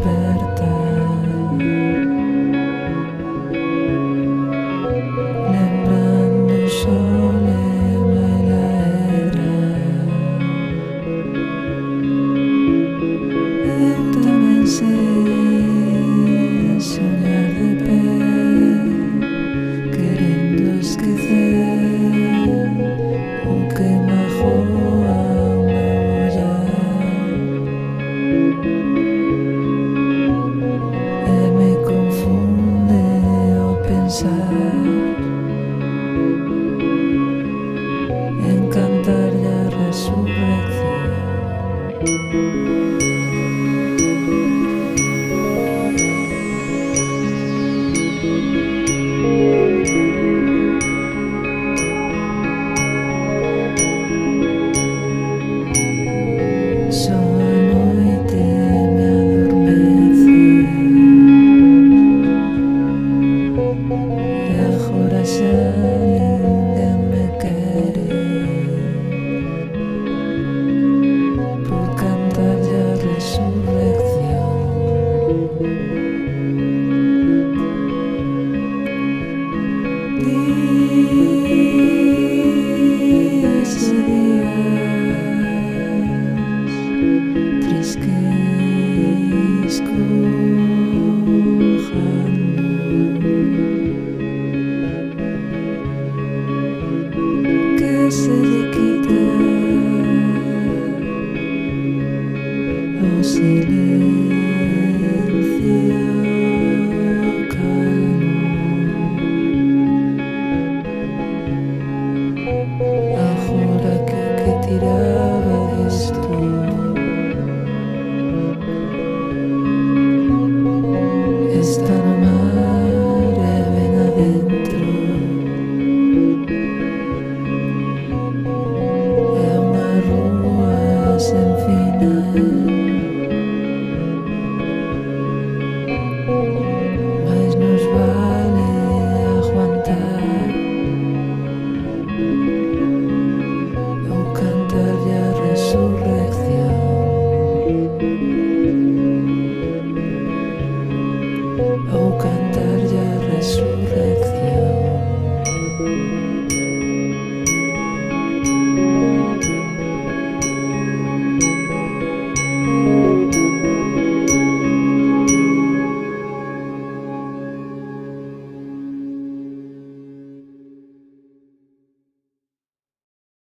despertar, lembrando o solema e la hedra. Eu tamén sei soñar de pé, querendo esquecer o que magoa o meu ollar. E me confunde o pensar en cantarlle a resurrección. Só a noite me adormece e agora xa ninguén me quere por cantarlle a resurrección. Días e días trisques cojando, que se lle quita o silencio calmo. Agora que tiraba desto está